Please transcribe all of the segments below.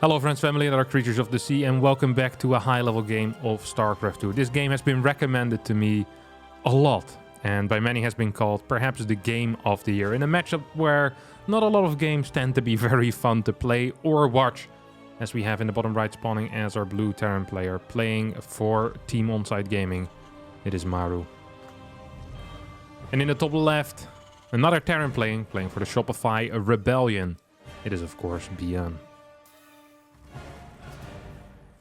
Hello friends, family, and other creatures of the sea, and welcome back to a high-level game of StarCraft 2. This game has been recommended to me a lot, and by many has been called perhaps the game of the year, in a matchup where not a lot of games tend to be very fun to play or watch, as we have in the bottom right spawning as our blue Terran player playing for Team Onsite Gaming. It is Maru. And in the top left, another Terran playing for the Shopify Rebellion. It is of course Bian.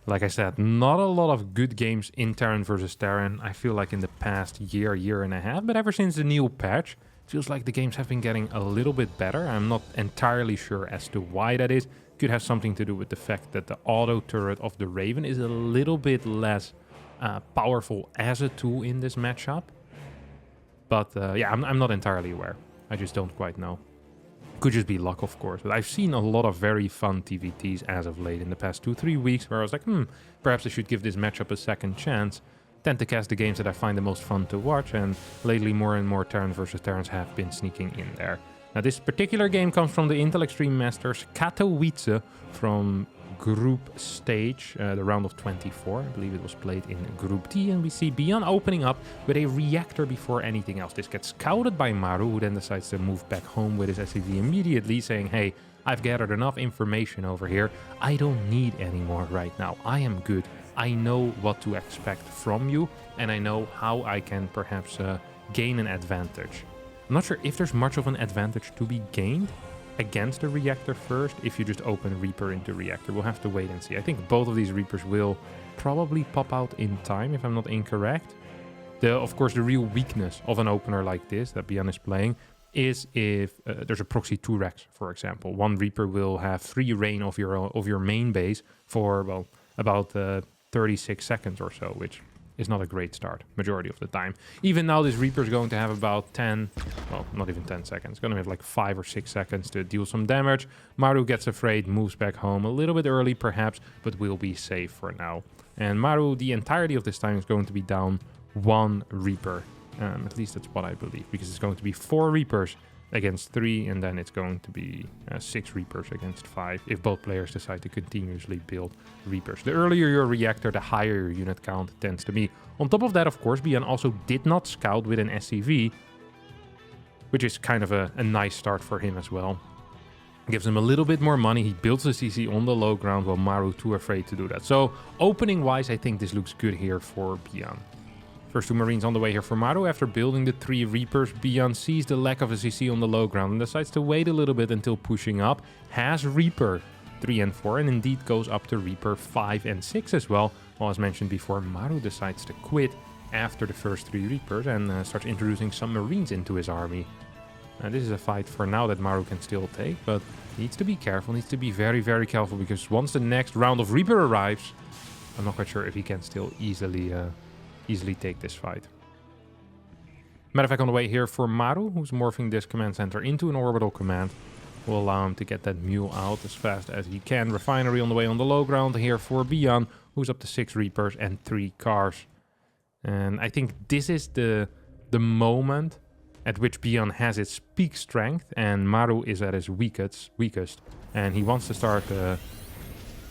Like I said, not a lot of good games in Terran versus Terran, I feel like in the past year and a half, but ever since the new patch, it feels like the games have been getting a little bit better. I'm not entirely sure as to why that is. Could have something to do with the fact that the auto turret of the Raven is a little bit less powerful as a tool in this matchup. But yeah, I'm not entirely aware. I just don't quite know. Could just be luck, of course, but I've seen a lot of very fun TVTs as of late in the past 2-3 weeks where I was like, perhaps I should give this matchup a second chance. Tend to cast the games that I find the most fun to watch, and lately more and more Terran versus Terrans have been sneaking in there. Now this particular game comes from the Intel Extreme Masters Katowice from Group Stage, the round of 24. I believe it was played in Group T, and we see Bian opening up with a reactor before anything else. This gets scouted by Maru, who then decides to move back home with his SCV immediately, saying, hey, I've gathered enough information over here. I don't need any more right now. I am good. I know what to expect from you, and I know how I can perhaps gain an advantage. I'm not sure if there's much of an advantage to be gained against the reactor first, if you just open Reaper into reactor. We'll have to wait and see. I think both of these Reapers will probably pop out in time, if I'm not incorrect. Of course, the real weakness of an opener like this that Bian is playing is if there's a proxy 2 Rex, for example. One Reaper will have free reign of your main base for, well, about 36 seconds or so, which is not a great start majority of the time. Even now, this Reaper is going to have about 10, well, not even 10 seconds. It's going to have like 5 or 6 seconds to deal some damage. Maru gets afraid, moves back home a little bit early perhaps, but will be safe for now. And Maru, the entirety of this time, is going to be down 1 Reaper. At least that's what I believe, because it's going to be 4 Reapers against 3, and then it's going to be 6 Reapers against 5 if both players decide to continuously build Reapers. The earlier your reactor, the higher your unit count tends to be. On top of that, of course, Bian also did not scout with an SCV, which is kind of a nice start for him as well. Gives him a little bit more money. He builds the CC on the low ground while Maru too afraid to do that. So opening-wise, I think this looks good here for Bian. First 2 Marines on the way here for Maru. After building the 3 Reapers, Bian sees the lack of a CC on the low ground and decides to wait a little bit until pushing up. Has Reaper 3 and 4 and indeed goes up to Reaper 5 and 6 as well. Well, as mentioned before, Maru decides to quit after the first 3 Reapers and starts introducing some Marines into his army. This is a fight for now that Maru can still take, but needs to be careful, needs to be very, very careful, because once the next round of Reaper arrives, I'm not quite sure if he can still easily take this fight. Matter of fact, on the way here for Maru, who's morphing this command center into an orbital command, will allow him to get that mule out as fast as he can. Refinery on the way on the low ground here for Bian, who's up to 6 Reapers and 3 cars. And I think this is the moment at which Bian has its peak strength and Maru is at his weakest. And he wants to start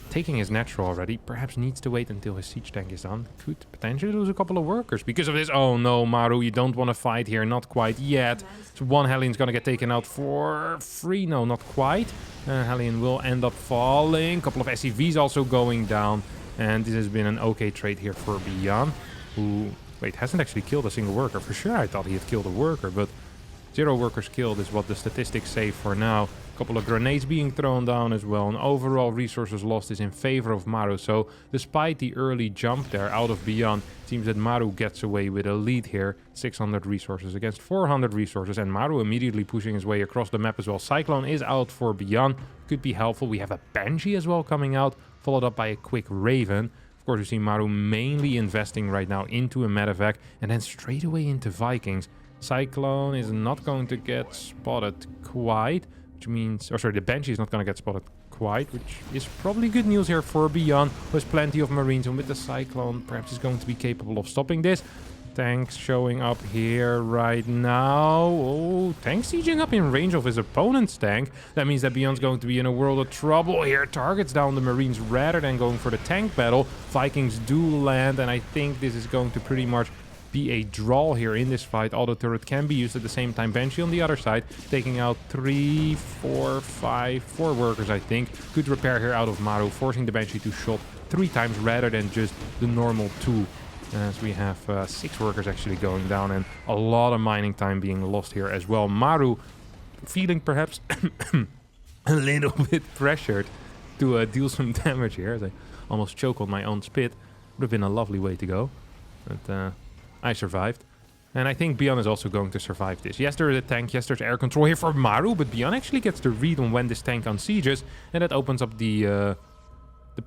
taking his natural already. Perhaps needs to wait until his siege tank is done. Could potentially lose a couple of workers because of this. Oh no, Maru, you don't want to fight here. Not quite yet. So 1 Hellion's going to get taken out for free. No, not quite. Hellion will end up falling. A couple of SCVs also going down. And this has been an okay trade here for Bian, who, wait, hasn't actually killed a single worker. For sure I thought he had killed a worker, but 0 workers killed is what the statistics say for now. A couple of grenades being thrown down as well, and overall resources lost is in favor of Maru. So despite the early jump there out of Bian, it seems that Maru gets away with a lead here. 600 resources against 400 resources, and Maru immediately pushing his way across the map as well. Cyclone is out for Bian, could be helpful. We have a Banshee as well coming out, followed up by a quick Raven. Of course, we see Maru mainly investing right now into a medevac, and then straight away into Vikings. Cyclone is not going to get spotted quite, which means, or sorry, the Banshee is not going to get spotted quite, which is probably good news here for Bian, who has plenty of Marines, and with the Cyclone, perhaps is going to be capable of stopping this. Tanks showing up here right now. Oh, tank sieging up in range of his opponent's tank. That means that Beyond's going to be in a world of trouble here. Targets down the Marines rather than going for the tank battle. Vikings do land, and I think this is going to pretty much be a draw here in this fight. Auto turret can be used at the same time. Banshee on the other side, taking out 3, 4, 5, 4 workers, I think. Good repair here out of Maru, forcing the Banshee to shot 3 times rather than just the normal 2. As we have 6 workers actually going down and a lot of mining time being lost here as well. Maru feeling perhaps a little bit pressured to deal some damage here. As I almost choke on my own spit. Would have been a lovely way to go. But I survived. And I think Beyond is also going to survive this. Yes, there is a tank. Yes, there's air control here for Maru. But Beyond actually gets the read on when this tank unsieges. And that opens up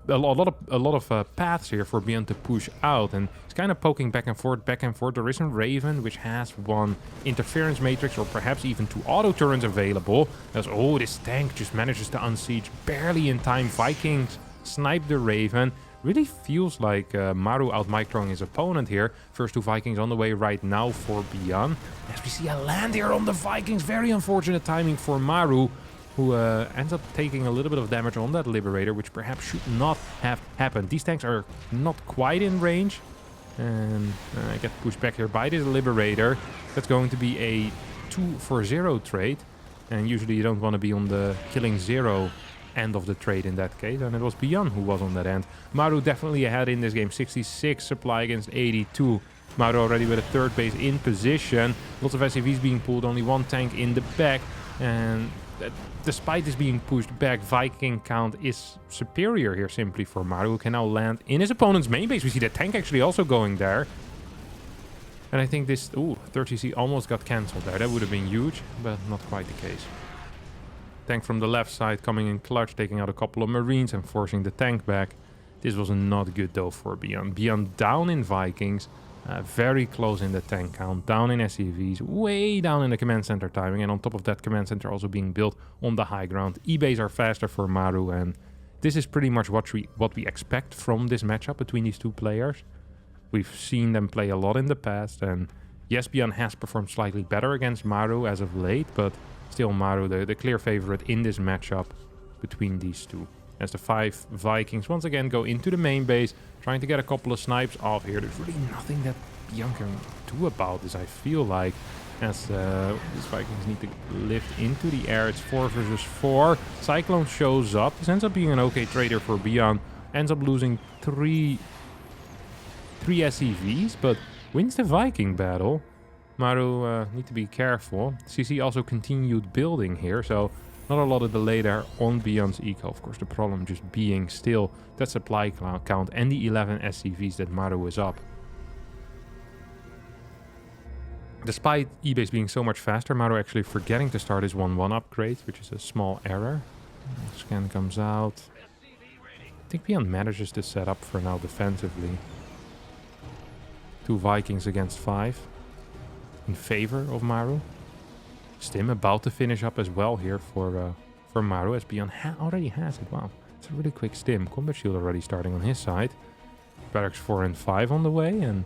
a lot of paths here for Beyond to push out, and it's kind of poking back and forth, back and forth. There is a Raven, which has 1 interference matrix, or perhaps even 2 auto turrets available. As this tank just manages to unsiege barely in time. Vikings snipe the Raven. Really feels like Maru out-microing his opponent here. First 2 Vikings on the way right now for Beyond. As we see a land here on the Vikings, very unfortunate timing for Maru, who ends up taking a little bit of damage on that Liberator, which perhaps should not have happened. These tanks are not quite in range. And I get pushed back here by this Liberator. That's going to be a 2-for-0 trade. And usually you don't want to be on the killing 0 end of the trade in that case. And it was Beyond who was on that end. Maru definitely ahead in this game. 66 supply against 82. Maru already with a 3rd base in position. Lots of SCVs being pulled. Only 1 tank in the back. And despite this being pushed back, Viking count is superior here simply for Maru, who can now land in his opponent's main base. We see the tank actually also going there. And I think this... 30C almost got cancelled there. That would have been huge, but not quite the case. Tank from the left side coming in clutch, taking out a couple of Marines and forcing the tank back. This was not good though for Beyond. Beyond down in Vikings. Very close in the tank count, down in SCVs, way down in the command center timing, and on top of that command center also being built on the high ground. E-bays are faster for Maru, and this is pretty much what we expect from this matchup between these 2 players. We've seen them play a lot in the past, and yes, Beyond has performed slightly better against Maru as of late, but still Maru the clear favorite in this matchup between these 2. As the 5 Vikings once again go into the main base, trying to get a couple of snipes off here. There's really nothing that Beyond can do about this, I feel like. As these Vikings need to lift into the air. It's 4 versus 4. Cyclone shows up. This ends up being an okay trader for Beyond. Ends up losing 3 SCVs, but wins the Viking battle. Maru need to be careful. CC also continued building here, so... not a lot of delay there on Beyond's eco. Of course, the problem just being still that supply count and the 11 SCVs that Maru is up. Despite E-base being so much faster, Maru actually forgetting to start his 1-1 upgrade, which is a small error. Scan comes out. I think Beyond manages to set up for now defensively. 2 Vikings against 5 in favor of Maru. Stim about to finish up as well here for Maru, as Beyond already has it. Wow, it's a really quick stim. Combat shield already starting on his side. Barracks 4 and 5 on the way, and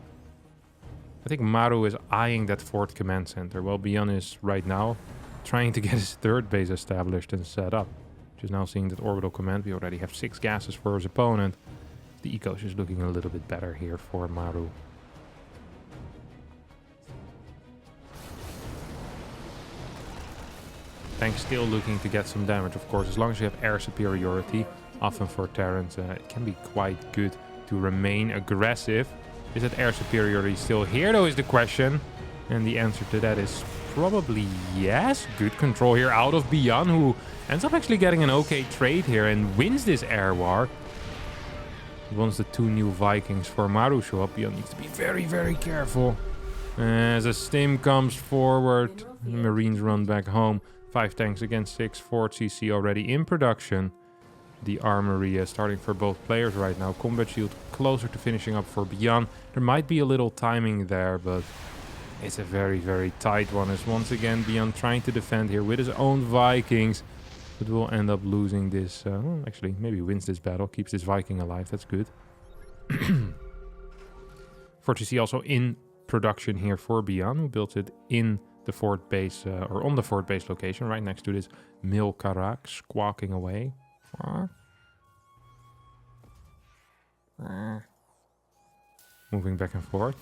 I think Maru is eyeing that 4th command center, while Beyond is right now trying to get his 3rd base established and set up. Just now seeing that orbital command, we already have 6 gases for his opponent. The eco is looking a little bit better here for Maru. Tank still looking to get some damage, of course. As long as you have air superiority, often for Terrans, it can be quite good to remain aggressive. Is that air superiority still here, though, is the question. And the answer to that is probably yes. Good control here out of Beyond, who ends up actually getting an okay trade here and wins this air war. Once the 2 new Vikings for Maru show up, Beyond needs to be very, very careful. As a stim comes forward, the Marines run back home. 5 tanks against 6, 4 CC already in production. The armory starting for both players right now. Combat shield closer to finishing up for Beyond. There might be a little timing there, but it's a very, very tight one. As once again Beyond trying to defend here with his own Vikings. But will end up losing this. Well, actually, maybe wins this battle. Keeps this Viking alive. That's good. 4 CC also in production here for Beyond, who built it in the fort base, or on the fort base location, right next to this mill Karak, squawking away. Moving back and forth.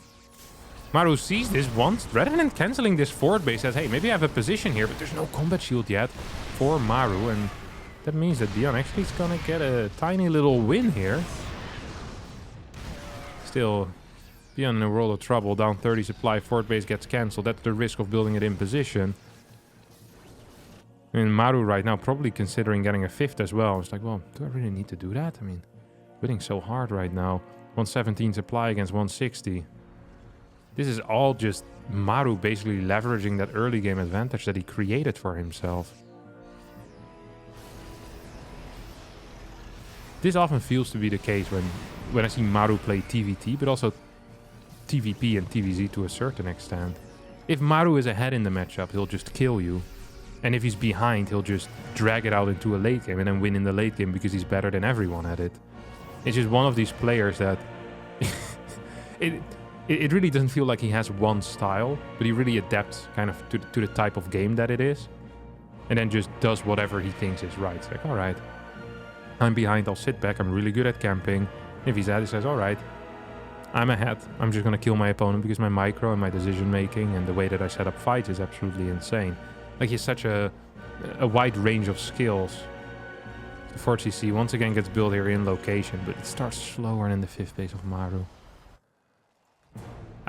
Maru sees this once, rather than cancelling this fort base, says, hey, maybe I have a position here, but there's no combat shield yet for Maru, and that means that Beyond actually is gonna get a tiny little win here. Still, Beyond in a world of trouble, down 30 supply, fort base gets cancelled, that's the risk of building it in position. I mean, Maru right now probably considering getting a 5th as well. It's like, well, do I really need to do that? I mean, winning so hard right now. 117 supply against 160. This is all just Maru basically leveraging that early game advantage that he created for himself. This often feels to be the case when I see Maru play TVT, but also TVP and TVZ to a certain extent. If Maru is ahead in the matchup, he'll just kill you. And if he's behind, he'll just drag it out into a late game and then win in the late game because he's better than everyone at it. It's just one of these players that... It really doesn't feel like he has one style, but he really adapts kind of to the type of game that it is. And then just does whatever he thinks is right. It's like, alright, I'm behind, I'll sit back, I'm really good at camping. If he's ahead, he says, alright, I'm ahead. I'm just going to kill my opponent because my micro and my decision making and the way that I set up fights is absolutely insane. Like, he has such a wide range of skills. The Fort CC once again gets built here in location, but it starts slower than the 5th base of Maru.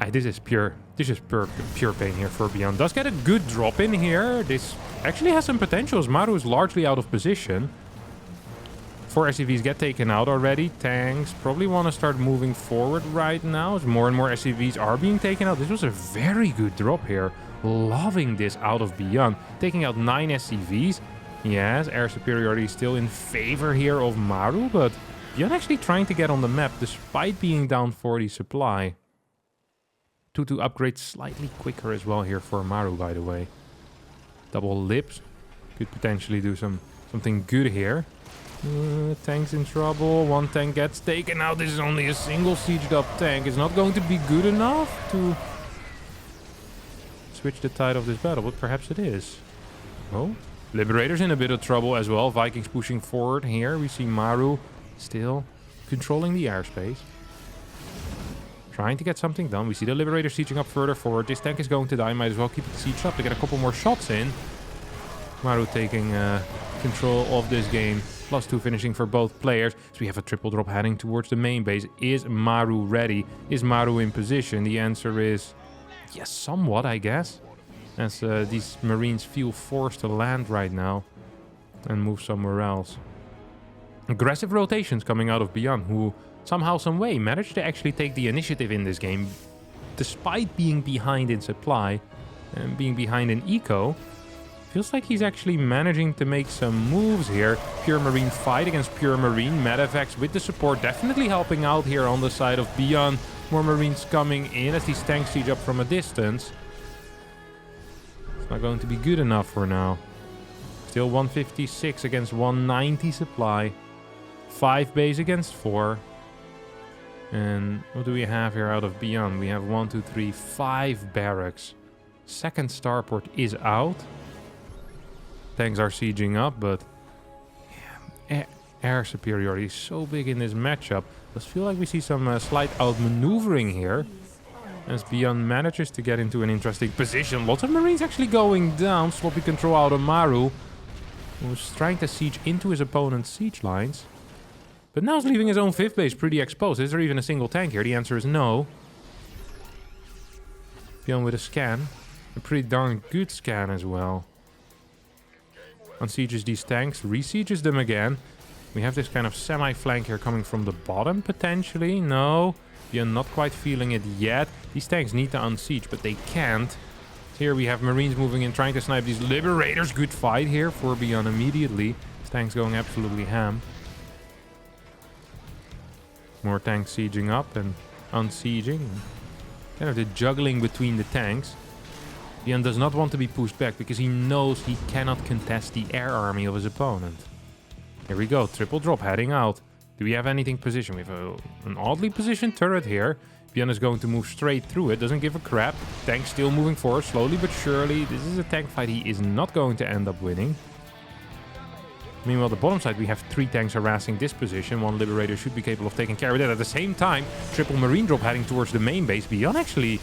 This is pure pain here for Beyond. Does get a good drop in here. This actually has some potential as Maru is largely out of position. 4 SCVs get taken out already. Tanks probably want to start moving forward right now as more and more SCVs are being taken out. This was a very good drop here. Loving this out of Beyond. Taking out 9 SCVs. Yes, air superiority is still in favor here of Maru, but Beyond actually trying to get on the map despite being down 40 supply. 2-2 upgrade slightly quicker as well here for Maru, by the way. Double lips. Could potentially do something good here. Tank's in trouble. 1 tank gets taken out. This is only a single sieged up tank. It's not going to be good enough to switch the tide of this battle, but perhaps it is. Oh, Liberator's in a bit of trouble as well. Vikings pushing forward here. We see Maru still controlling the airspace. Trying to get something done. We see the Liberator sieging up further forward. This tank is going to die. Might as well keep the siege up to get a couple more shots in. Maru taking control of this game. +2 finishing for both players. So we have a triple drop heading towards the main base. Is Maru ready? Is Maru in position? The answer is yes, somewhat, I guess. As these Marines feel forced to land right now and move somewhere else. Aggressive rotations coming out of Beyond, who somehow, some way managed to actually take the initiative in this game, despite being behind in supply and being behind in eco. Feels like he's actually managing to make some moves here. Pure Marine fight against Pure Marine. Medevacs with the support definitely helping out here on the side of Beyond. More Marines coming in as these tanks siege up from a distance. It's not going to be good enough for now. Still 156 against 190 supply. 5 base against 4. And what do we have here out of Beyond? We have 1, 2, 3, 5 barracks. Second starport is out. Tanks are sieging up, but yeah, air superiority is so big in this matchup. Does feel like we see some slight outmaneuvering here. As Beyond manages to get into an interesting position. Lots of Marines actually going down. Sloppy control out of Maru, who's trying to siege into his opponent's siege lines. But now he's leaving his own 5th base pretty exposed. Is there even a single tank here? The answer is no. Beyond with a scan. A pretty darn good scan as well. Unsieges these tanks, resieges them again. We have this kind of semi-flank here coming from the bottom, potentially. No, Beyond not quite feeling it yet. These tanks need to unsiege, but they can't. Here we have Marines moving in, trying to snipe these Liberators. Good fight here for Beyond immediately. This tank's going absolutely ham. More tanks sieging up and unsieging. Kind of the juggling between the tanks. Beyond does not want to be pushed back because he knows he cannot contest the air army of his opponent. Here we go, triple drop heading out. Do we have anything positioned? We have an oddly positioned turret here. Beyond is going to move straight through it. Doesn't give a crap. Tank still moving forward slowly but surely. This is a tank fight he is not going to end up winning. Meanwhile, the bottom side, we have 3 tanks harassing this position. 1 Liberator should be capable of taking care of that. At the same time, triple Marine drop heading towards the main base. Beyond actually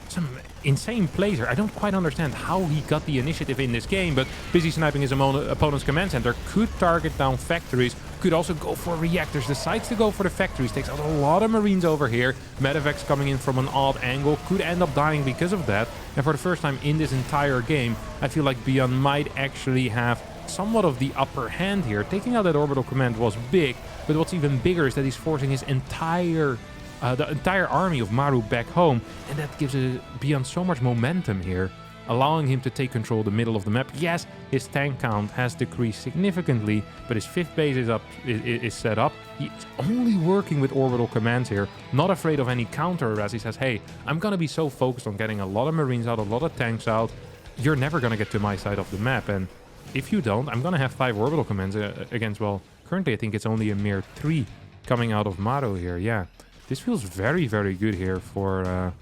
some insane plays here. I don't quite understand how he got the initiative in this game, but busy sniping his opponent's command center. Could target down factories. Could also go for reactors. Decides to go for the factories. Takes out a lot of Marines over here. Medevacs coming in from an odd angle. Could end up dying because of that. And for the first time in this entire game, I feel like Beyond might actually have somewhat of the upper hand here. Taking out that orbital command was big, but what's even bigger is that he's forcing his entire army of Maru back home, and that gives Beyond so much momentum here, allowing him to take control of the middle of the map. Yes, his tank count has decreased significantly, but his 5th base is set up. He's only working with orbital commands here, not afraid of any counter as he says, hey, I'm gonna be so focused on getting a lot of Marines out, a lot of tanks out. You're never gonna get to my side of the map, and if you don't, I'm gonna have 5 orbital commands against, well, currently I think it's only a mere 3 coming out of Maru here. Yeah, this feels very, very good here for,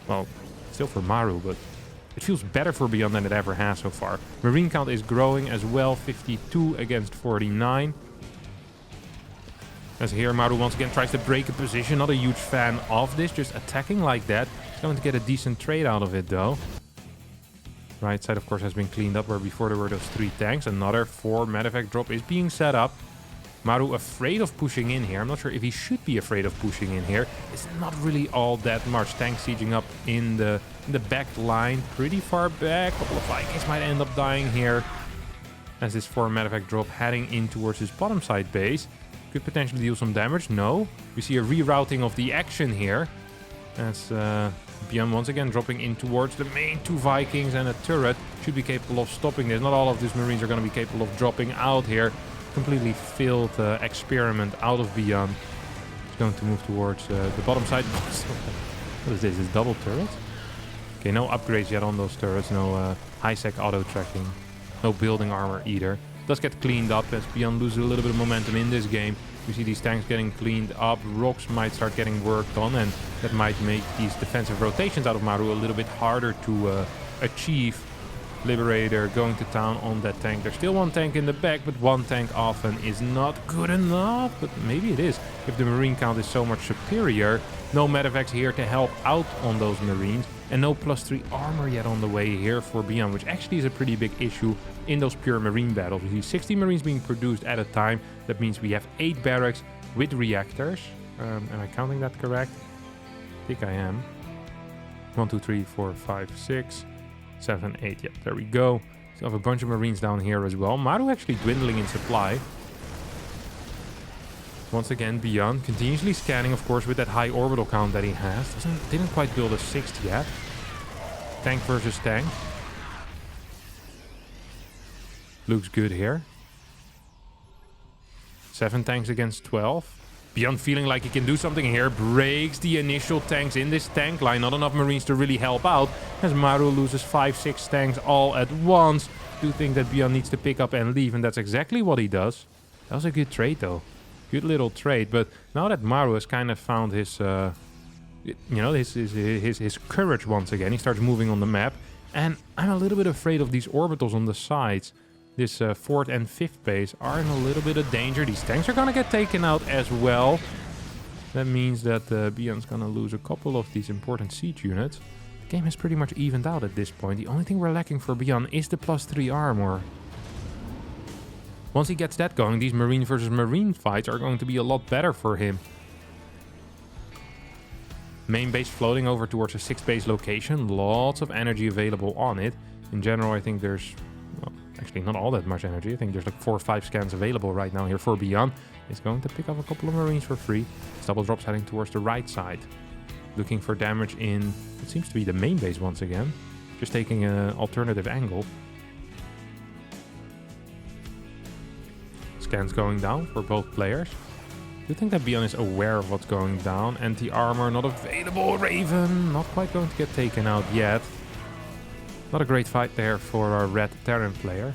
well, still for Maru, but it feels better for Beyond than it ever has so far. Marine count is growing as well, 52 against 49. As here, Maru once again tries to break a position. Not a huge fan of this, just attacking like that. He's going to get a decent trade out of it, though. Right side, of course, has been cleaned up where before there were those 3 tanks. Another 4 medevac drop is being set up. Maru afraid of pushing in here. I'm not sure if he should be afraid of pushing in here. It's not really all that much. Tank sieging up in the back line. Pretty far back. A couple of Vikings might end up dying here. As this 4 medevac drop heading in towards his bottom side base. Could potentially deal some damage. No. We see a rerouting of the action here. As Beyond once again dropping in towards the main 2 Vikings, and a turret should be capable of stopping this. Not all of these Marines are going to be capable of dropping out here. Completely failed experiment out of Beyond. He's going to move towards the bottom side. What is this? Is double turret? Okay, no upgrades yet on those turrets. No high-sec auto tracking. No building armor either. Does get cleaned up as Beyond loses a little bit of momentum in this game. We see these tanks getting cleaned up. Rocks might start getting worked on, and that might make these defensive rotations out of Maru a little bit harder to achieve. Liberator going to town on that tank. There's still 1 tank in the back, but 1 tank often is not good enough. But maybe it is, if the Marine count is so much superior. No medevacs here to help out on those Marines. And no +3 armor yet on the way here for Beyond, which actually is a pretty big issue in those pure Marine battles. We see 60 Marines being produced at a time. That means we have 8 barracks with reactors. Am I counting that correct? I think I am. 1, 2, 3, 4, 5, 6, 7, 8. Yep, there we go. So we have a bunch of Marines down here as well. Maru actually dwindling in supply. Once again, Beyond continuously scanning, of course, with that high orbital count that he has. Didn't quite build a 6th yet. Tank versus tank. Looks good here. 7 tanks against 12. Beyond feeling like he can do something here. Breaks the initial tanks in this tank line. Not enough Marines to really help out. As Maru loses 5, 6 tanks all at once. Do think that Beyond needs to pick up and leave. And that's exactly what he does. That was a good trade though. Good little trade. But now that Maru has kind of found his, his courage once again. He starts moving on the map. And I'm a little bit afraid of these orbitals on the sides. This 4th and 5th base are in a little bit of danger. These tanks are going to get taken out as well. That means that Beyond's going to lose a couple of these important siege units. The game has pretty much evened out at this point. The only thing we're lacking for Beyond is the +3 armor. Once he gets that going, these Marine versus Marine fights are going to be a lot better for him. Main base floating over towards a 6th base location. Lots of energy available on it. In general, I think there's... well, actually, not all that much energy. I think there's like 4 or 5 scans available right now here for Beyond. It's going to pick up a couple of Marines for free. It's double drops heading towards the right side. Looking for damage in what seems to be the main base once again. Just taking an alternative angle. Scans going down for both players. Do you think that Beyond is aware of what's going down? Anti-armor not available. Raven not quite going to get taken out yet. Not a great fight there for our red Terran player.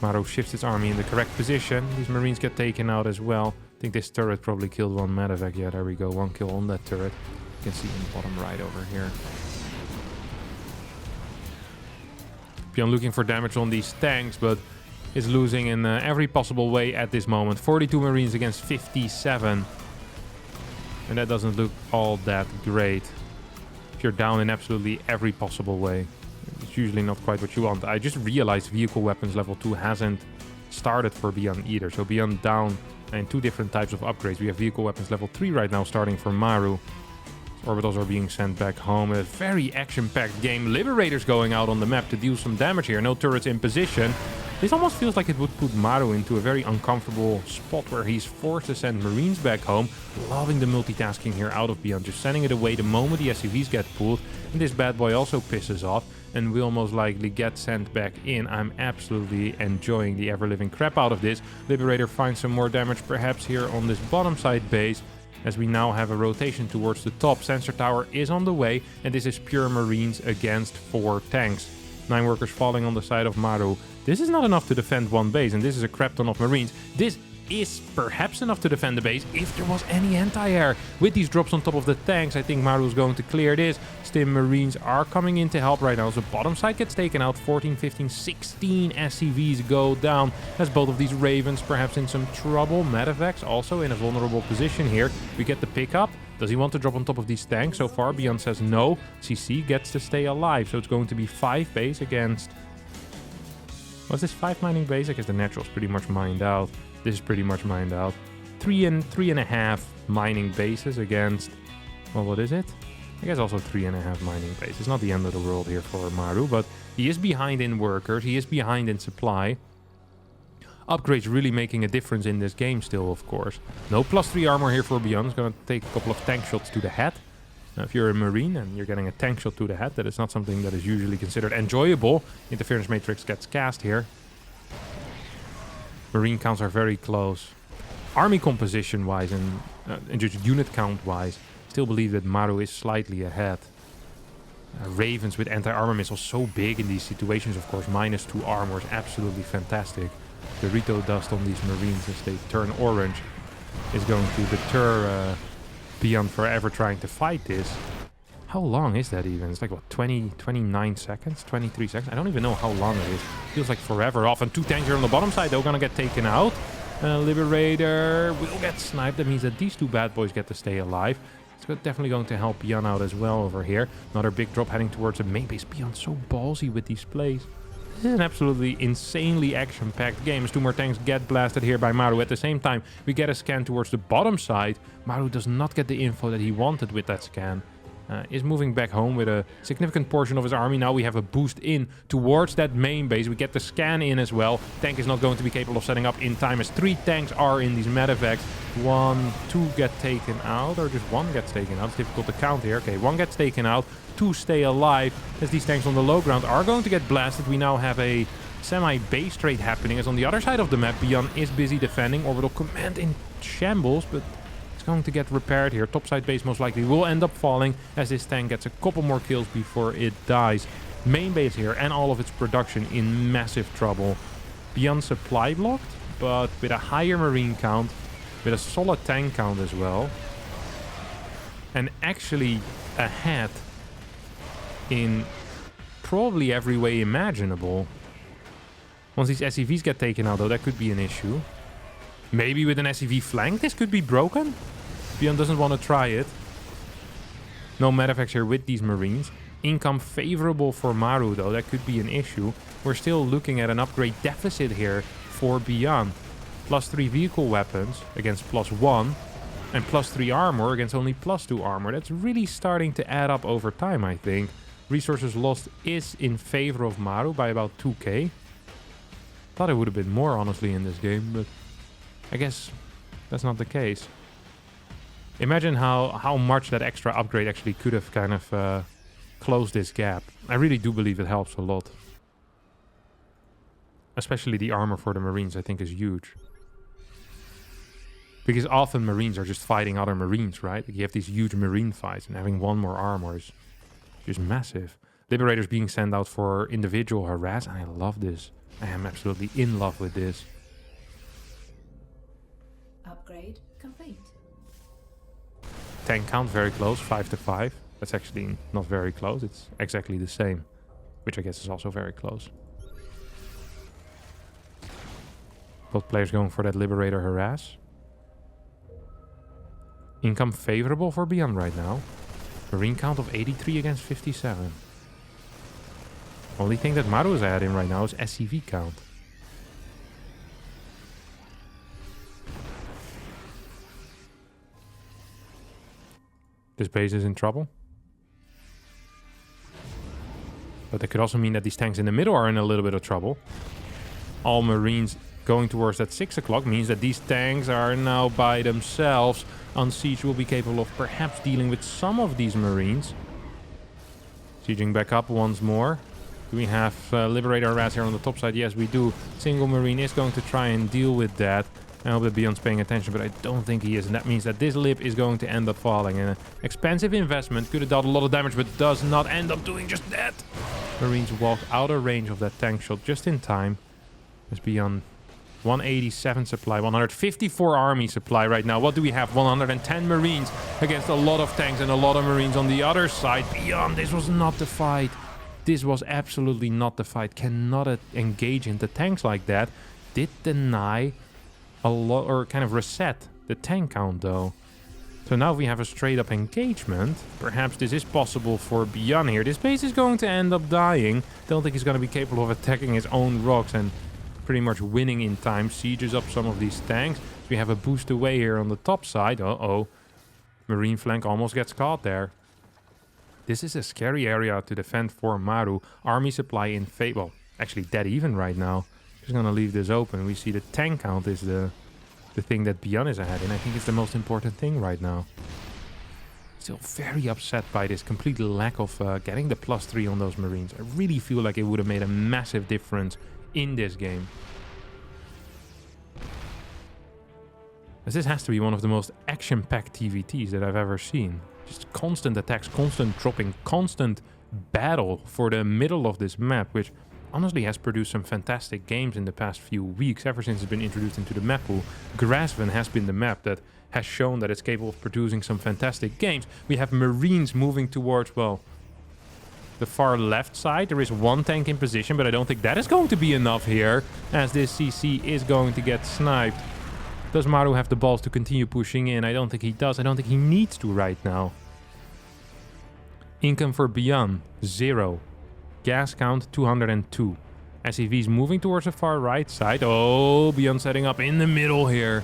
Maru shifts his army in the correct position. These Marines get taken out as well. I think this turret probably killed one medevac. Yeah, there we go. One kill on that turret. You can see in the bottom right over here. Beyond looking for damage on these tanks, but is losing in every possible way at this moment. 42 Marines against 57. And that doesn't look all that great. If you're down in absolutely every possible way, it's usually not quite what you want. I just realized vehicle weapons level 2 hasn't started for Beyond either. So Beyond down in 2 different types of upgrades. We have vehicle weapons level 3 right now starting for Maru. Orbitals are being sent back home. A very action-packed game. Liberators going out on the map to deal some damage here. No turrets in position. This almost feels like it would put Maru into a very uncomfortable spot where he's forced to send Marines back home. Loving the multitasking here out of Beyond. Just sending it away the moment the SCVs get pulled. And this bad boy also pisses off and will most likely get sent back in. I'm absolutely enjoying the ever-living crap out of this. Liberator finds some more damage perhaps here on this bottom side base. As we now have a rotation towards the top. Sensor tower is on the way, and this is pure Marines against 4 tanks. 9 workers falling on the side of Maru. This is not enough to defend one base, and this is a crap ton of Marines. This is perhaps enough to defend the base if there was any anti-air. With these drops on top of the tanks, I think Maru is going to clear this. Stim Marines are coming in to help right now. So bottom side gets taken out. 14, 15, 16 SCVs go down. As both of these Ravens perhaps in some trouble. Medevacs also in a vulnerable position here. We get the pickup. Does he want to drop on top of these tanks? So far, Beyond says no. CC gets to stay alive. So it's going to be 5 base against... Was this 5 mining base? I guess the natural's pretty much mined out. This is pretty much mined out. 3.5 mining bases against... Well, what is it? I guess also 3.5 mining bases. It's not the end of the world here for Maru, but he is behind in workers. He is behind in supply. Upgrades really making a difference in this game still, of course. No +3 armor here for Beyond. It's going to take a couple of tank shots to the head. Now, if you're a Marine and you're getting a tank shot to the head, that is not something that is usually considered enjoyable. Interference Matrix gets cast here. Marine counts are very close. Army composition-wise and just unit count-wise, still believe that Maru is slightly ahead. Ravens with anti-armor missiles so big in these situations, of course. -2 armor is absolutely fantastic. The Rito dust on these Marines as they turn orange is going to deter Beyond forever trying to fight this. How long is that even? It's like, what, 29 seconds? 23 seconds? I don't even know how long it is. Feels like forever off. And 2 tanks here on the bottom side, they're gonna get taken out. Liberator will get sniped. That means that these 2 bad boys get to stay alive. It's definitely going to help Beyond out as well over here. Another big drop heading towards the main base. Beyond so ballsy with these plays. This is an absolutely insanely action-packed game. As 2 more tanks get blasted here by Maru. At the same time, we get a scan towards the bottom side. Maru does not get the info that he wanted with that scan. Is moving back home with a significant portion of his army. Now we have a boost in towards that main base. We get the scan in as well. Tank is not going to be capable of setting up in time as 3 tanks are in these medevacs. 1, 2 get taken out, or just 1 gets taken out. It's difficult to count here. Okay, 1 gets taken out, 2 stay alive. As these tanks on the low ground are going to get blasted, we now have a semi-base trade happening. As on the other side of the map, Beyond is busy defending. Orbital Command in shambles, but going to get repaired here. Topside base most likely will end up falling as this tank gets a couple more kills before it dies. Main base here and all of its production in massive trouble. Beyond supply blocked, but with a higher Marine count, with a solid tank count as well. And actually ahead in probably every way imaginable. Once these SCVs get taken out though, that could be an issue. Maybe with an SCV flank this could be broken? Beyond doesn't want to try it. No medevacs here with these Marines. Income favorable for Maru though, that could be an issue. We're still looking at an upgrade deficit here for Beyond. +3 vehicle weapons against +1. And +3 armor against only +2 armor. That's really starting to add up over time, I think. Resources lost is in favor of Maru by about 2k. Thought it would have been more honestly in this game, but I guess that's not the case. Imagine how much that extra upgrade actually could have kind of closed this gap. I really do believe it helps a lot. Especially the armor for the Marines, I think, is huge. Because often Marines are just fighting other Marines, right? Like you have these huge Marine fights, and having 1 more armor is just massive. Liberators being sent out for individual harass. I love this. I am absolutely in love with this. Upgrade complete. Tank count very close, 5 to 5. That's actually not very close. It's exactly the same, which I guess is also very close. Both players going for that Liberator harass. Income favorable for Beyond right now. Marine count of 83 against 57. Only thing that Maru is adding right now is SCV count. This base is in trouble. But that could also mean that these tanks in the middle are in a little bit of trouble. All Marines going towards that 6 o'clock means that these tanks are now by themselves. On siege will be capable of perhaps dealing with some of these Marines. Sieging back up once more. Do we have Liberator harass here on the top side? Yes, we do. Single Marine is going to try and deal with that. I hope that Beyond's paying attention, but I don't think he is. And that means that this Lib is going to end up falling. An expensive investment. Could have dealt a lot of damage, but does not end up doing just that. Marines walk out of range of that tank shot just in time. As Beyond 187 supply, 154 army supply right now. What do we have? 110 Marines against a lot of tanks and a lot of Marines on the other side. Beyond, this was not the fight. This was absolutely not the fight. Cannot engage into tanks like that. Did deny a lot, or kind of reset the tank count though. So now we have a straight up engagement. Perhaps this is possible for Beyond here. This base is going to end up dying. Don't think he's going to be capable of attacking his own rocks and pretty much winning in time. Sieges up some of these tanks. We have a boost away here on the top side. Uh-oh. Marine flank almost gets caught there. This is a scary area to defend for Maru. Army supply in favor. Well, actually dead even right now. Just gonna leave this open. We see the tank count is the thing that Beyond is ahead, and I think it's the most important thing right now. Still very upset by this complete lack of getting the +3 on those Marines. I really feel like it would have made a massive difference in this game. As this has to be one of the most action-packed TVTs that I've ever seen. Just constant attacks, constant dropping, constant battle for the middle of this map, which honestly has produced some fantastic games in the past few weeks, ever since it's been introduced into the map pool. Grasven has been the map that has shown that it's capable of producing some fantastic games. We have Marines moving towards, well, the far left side. There is one tank in position, but I don't think that is going to be enough here, as this CC is going to get sniped. Does Maru have the balls to continue pushing in? I don't think he does. I don't think he needs to right now. Income for Beyond, 0. Gas count, 202. SCV's moving towards the far right side. Oh, Beyond setting up in the middle here.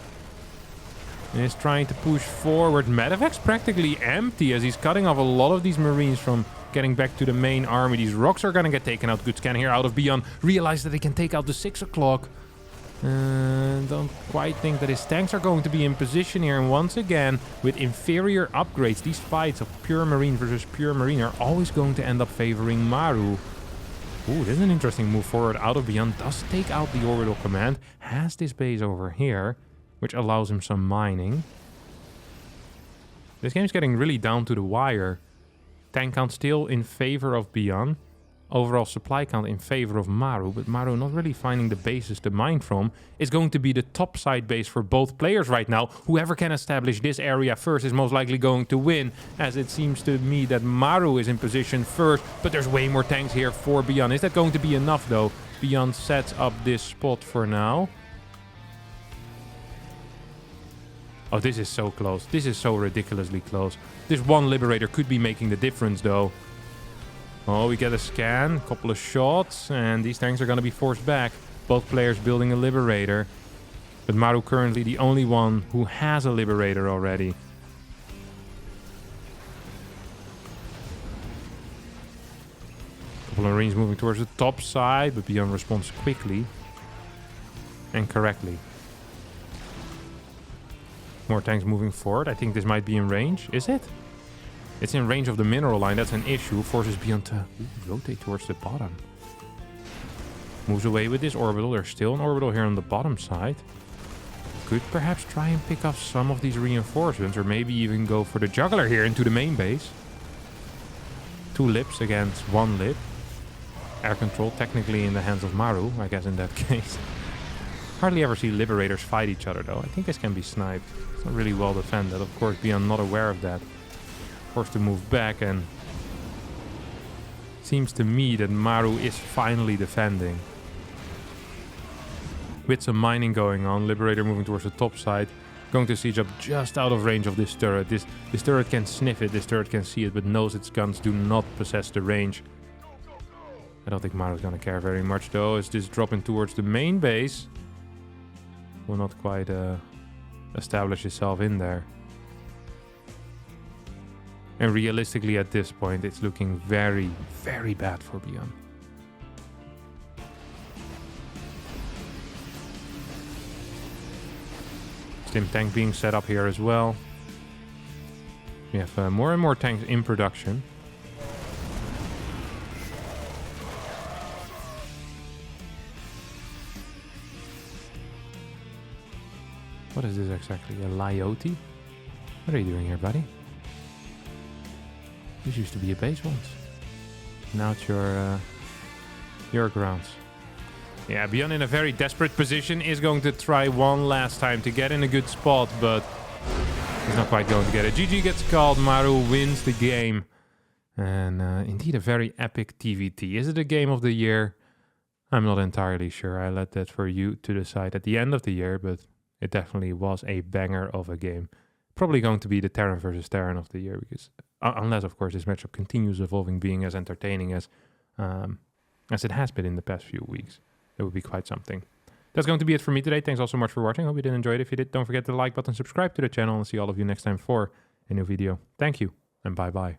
And is trying to push forward. Medevac's practically empty as he's cutting off a lot of these Marines from getting back to the main army. These rocks are going to get taken out. Good scan here out of Beyond. Realize that they can take out the 6 o'clock. Don't quite think that his tanks are going to be in position here. And once again, with inferior upgrades, these fights of pure Marine versus pure Marine are always going to end up favoring Maru. Ooh, this is an interesting move forward out of Beyond. Does take out the orbital command. Has this base over here, which allows him some mining. This game's getting really down to the wire. Tank count still in favor of Beyond. Overall supply count in favor of Maru, but Maru not really finding the bases to mine from. It's going to be the top side base for both players right now. Whoever can establish this area first is most likely going to win, as it seems to me that Maru is in position first, but there's way more tanks here for Beyond. Is that going to be enough though? Beyond sets up this spot for now. Oh, this is so close. This is so ridiculously close. This one Liberator could be making the difference though. Oh, we get a scan, a couple of shots, and these tanks are going to be forced back. Both players building a Liberator. But Maru currently the only one who has a Liberator already. Couple of Marines moving towards the top side, but Beyond responds quickly and correctly. More tanks moving forward. I think this might be in range. Is it? It's in range of the mineral line. That's an issue. Forces Beyond to rotate towards the bottom. Moves away with this orbital. There's still an orbital here on the bottom side. Could perhaps try and pick up some of these reinforcements, or maybe even go for the juggler here into the main base. 2 libs against 1 lib. Air control technically in the hands of Maru, I guess in that case. Hardly ever see Liberators fight each other though. I think this can be sniped. It's not really well defended. Of course, Beyond not aware of that. Forced to move back, and seems to me that Maru is finally defending. With some mining going on, Liberator moving towards the top side. Going to siege up just out of range of this turret. This turret can sniff it, this turret can see it, but knows its guns do not possess the range. I don't think Maru's gonna care very much though, as this dropping towards the main base will not quite establish itself in there. And realistically at this point, it's looking very, very bad for Beyond. Stim tank being set up here as well. We have more and more tanks in production. What is this exactly? A Lyoti? What are you doing here, buddy? This used to be a base once. Now it's your grounds. Yeah, Beyond in a very desperate position is going to try one last time to get in a good spot, but he's not quite going to get it. GG gets called, Maru wins the game. And indeed a very epic TVT. Is it a game of the year? I'm not entirely sure. I let that for you to decide at the end of the year, but it definitely was a banger of a game. Probably going to be the Terran versus Terran of the year, because unless, of course, this matchup continues evolving, being as entertaining as it has been in the past few weeks. It would be quite something. That's going to be it for me today. Thanks all so much for watching. Hope you did enjoy it. If you did, don't forget to like button, subscribe to the channel, and see all of you next time for a new video. Thank you, and bye-bye.